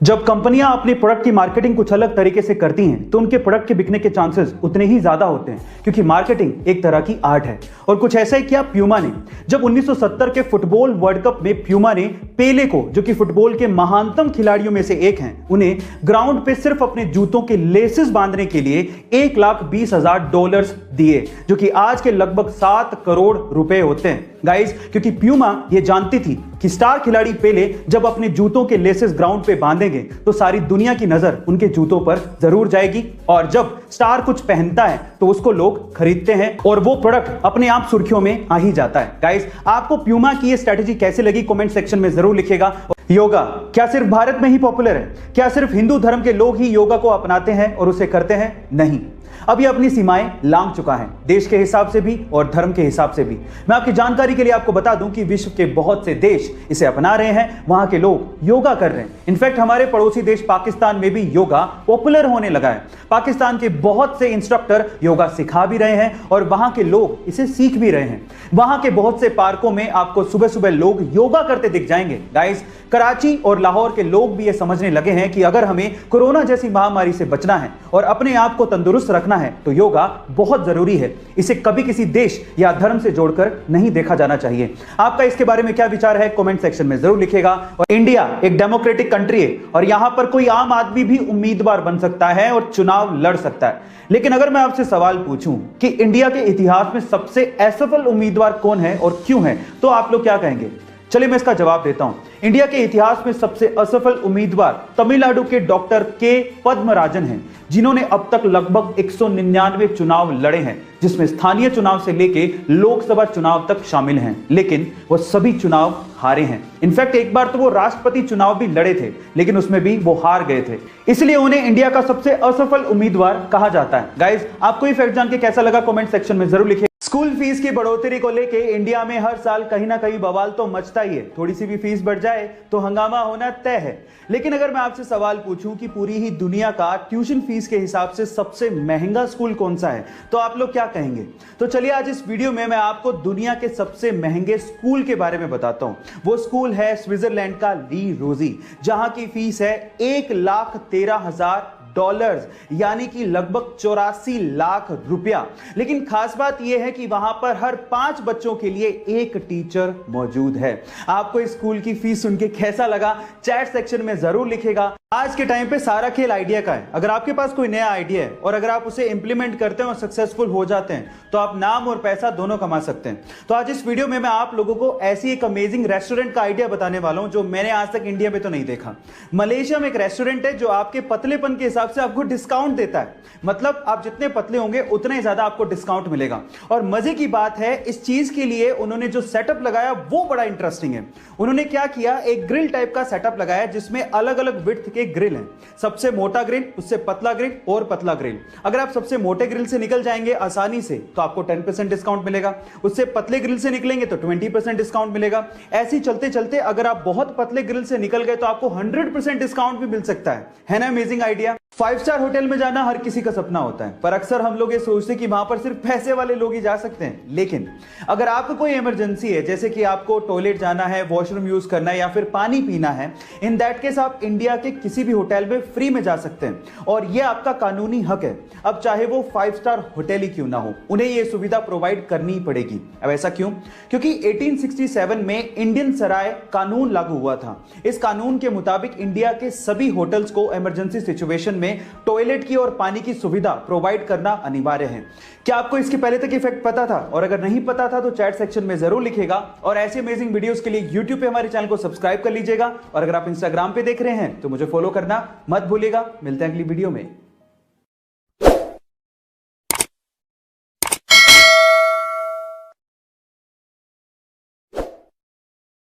जब कंपनियां अपने प्रोडक्ट की मार्केटिंग कुछ अलग तरीके से करती हैं तो उनके प्रोडक्ट के बिकने के चांसेस उतने ही ज्यादा होते हैं, क्योंकि मार्केटिंग एक तरह की आर्ट है। और कुछ ऐसा ही किया प्यूमा ने। जब 1970 के फुटबॉल वर्ल्ड कप में प्यूमा ने पेले को, जो कि फुटबॉल के महानतम खिलाड़ियों में से एक हैं, उन्हें ग्राउंड पे सिर्फ अपने जूतों के लेसेस बांधने के लिए $1,20,000 दिए, जो कि आज के लगभग 7 करोड़ रुपए होते हैं गाइस। क्योंकि प्यूमा ये जानती थी कि स्टार खिलाड़ी पेले जब अपने जूतों के लेसेस ग्राउंड पे बांधेंगे तो सारी दुनिया की नजर उनके जूतों पर जरूर जाएगी, और जब स्टार कुछ पहनता है तो उसको लोग खरीदते हैं और वो प्रोडक्ट अपने आप सुर्खियों में आ ही जाता है। गाइस, आपको प्यूमा की ये स्ट्रेटेजी कैसे लगी कमेंट सेक्शन में जरूर लिखिएगा। योगा क्या सिर्फ भारत में ही पॉपुलर है? क्या सिर्फ हिंदू धर्म के लोग ही योगा को अपनाते हैं और उसे करते हैं? नहीं, अब ये अपनी सीमाएं लांघ चुका है, देश के हिसाब से भी और धर्म के हिसाब से भी। मैं आपकी जानकारी के लिए आपको बता दूं कि विश्व के बहुत से देश इसे अपना रहे हैं, वहां के लोग योगा कर रहे हैं। इनफैक्ट हमारे पड़ोसी देश पाकिस्तान में भी योगा पॉपुलर होने लगा है। पाकिस्तान के बहुत से इंस्ट्रक्टर योगा सिखा भी रहे हैं और वहां के लोग इसे सीख भी रहे हैं। वहां के बहुत से पार्कों में आपको सुबह सुबह लोग योगा करते दिख जाएंगे। गाइस, कराची और लाहौर के लोग भी ये समझने लगे हैं कि अगर हमें कोरोना जैसी महामारी से बचना है और अपने आप को तंदुरुस्त रखना है तो योगा बहुत जरूरी है। इसे कभी किसी देश या धर्म से जोड़कर नहीं देखा जाना चाहिए। आपका इसके बारे में क्या विचार है कमेंट सेक्शन में जरूर लिखिएगा। और इंडिया एक डेमोक्रेटिक कंट्री है और यहां पर कोई आम आदमी भी उम्मीदवार बन सकता है और चुनाव लड़ सकता है। लेकिन अगर मैं आपसे सवाल पूछूं कि इंडिया के इतिहास में सबसे असफल उम्मीदवार कौन है और क्यों है, तो आप लोग क्या कहेंगे? चलिए मैं इसका जवाब देता हूं। इंडिया के इतिहास में सबसे असफल उम्मीदवार तमिलनाडु के डॉक्टर के पद्मराजन हैं, जिन्होंने अब तक लगभग 199 चुनाव लड़े हैं, जिसमें स्थानीय चुनाव से लेके लोकसभा चुनाव तक शामिल हैं। लेकिन वो सभी चुनाव हारे हैं। इनफैक्ट एक बार तो वो राष्ट्रपति चुनाव भी लड़े थे, लेकिन उसमें भी वो हार गए थे। इसलिए उन्हें इंडिया का सबसे असफल उम्मीदवार कहा जाता है। गाइस, आपको ये फैक्ट जान के कैसा लगा कमेंट सेक्शन में जरूर लिखिए। स्कूल फीस की बढ़ोतरी को लेके इंडिया में हर साल कहीं ना कहीं बवाल तो मचता ही है। थोड़ी सी भी फीस बढ़ जाए तो हंगामा होना तय है। लेकिन अगर मैं आपसे सवाल पूछूं कि पूरी ही दुनिया का ट्यूशन फीस के हिसाब से सबसे महंगा स्कूल कौन सा है, तो आप लोग क्या कहेंगे? तो चलिए आज इस वीडियो में मैं आपको दुनिया के सबसे महंगे स्कूल के बारे में बताता हूं। वो स्कूल है स्विट्जरलैंड का ली रोजी, जहां की फीस है $1,13,000, यानी कि लगभग 84 लाख रुपया। लेकिन खास बात यह है कि वहां पर हर 5 बच्चों के लिए एक टीचर मौजूद है। आपको इस स्कूल की फीस सुन के कैसा लगा चैट सेक्शन में जरूर लिखेगा। आज के टाइम पे सारा खेल आइडिया का है। अगर आपके पास कोई नया आइडिया है और अगर आप उसे इंप्लीमेंट करते हैं और सक्सेसफुल हो जाते हैं तो आप नाम और पैसा दोनों कमा सकते हैं। तो आज इस वीडियो में मैं आप लोगों को ऐसी एक अमेजिंग रेस्टोरेंट का आइडिया बताने वाला हूं जो मैंने आज तक इंडिया में तो नहीं देखा। मलेशिया में एक रेस्टोरेंट है जो आपके पतलेपन के हिसाब से आपको डिस्काउंट देता है। मतलब आप जितने पतले होंगे उतने ज्यादा आपको डिस्काउंट मिलेगा। और मजे की बात है, इस चीज के लिए उन्होंने जो सेटअप लगाया वो बड़ा इंटरेस्टिंग है। उन्होंने क्या किया, एक ग्रिल टाइप का सेटअप लगाया जिसमें अलग अलग विड्थ के ग्रिल हैं। सबसे मोटा ग्रिल, उससे पतला ग्रिल और पतला ग्रिल। अगर आप सबसे मोटे ग्रिल से निकल जाएंगे आसानी से तो आपको 10% डिस्काउंट मिलेगा। उससे पतले ग्रिल से निकलेंगे तो 20% डिस्काउंट मिलेगा। ऐसे ही चलते चलते अगर आप बहुत पतले ग्रिल से निकल गए तो आपको 100% डिस्काउंट भी मिल सकता है ना? Amazing idea. 5 स्टार होटल में जाना हर किसी का सपना होता है, पर अक्सर हम लोग ये सोचते हैं कि वहां पर सिर्फ पैसे वाले लोग ही जा सकते हैं। लेकिन अगर आपको कोई इमरजेंसी है, जैसे कि आपको टॉयलेट जाना है, वॉशरूम यूज करना है या फिर पानी पीना है, इन दैट केस आप इंडिया के किसी भी होटल में फ्री में जा सकते हैं और यह आपका कानूनी हक है। अब चाहे वो 5 स्टार होटल ही क्यों ना हो, उन्हें यह सुविधा प्रोवाइड करनी ही पड़ेगी। अब ऐसा क्यों? क्योंकि 1867 में इंडियन सराय कानून लागू हुआ था। इस कानून के मुताबिक इंडिया के सभी होटल्स को इमरजेंसी सिचुएशन में टॉयलेट की और पानी की सुविधा प्रोवाइड करना अनिवार्य है। क्या आपको इसके पहले तक इफेक्ट पता था? और अगर नहीं पता था तो चैट सेक्शन में जरूर लिखेगा। और ऐसे अमेजिंग वीडियोस के लिए YouTube पे हमारे चैनल को सब्सक्राइब कर लीजिएगा। और अगर आप Instagram पे देख रहे हैं तो मुझे फॉलो करना मत भूलिएगा। मिलते हैं अगली वीडियो में।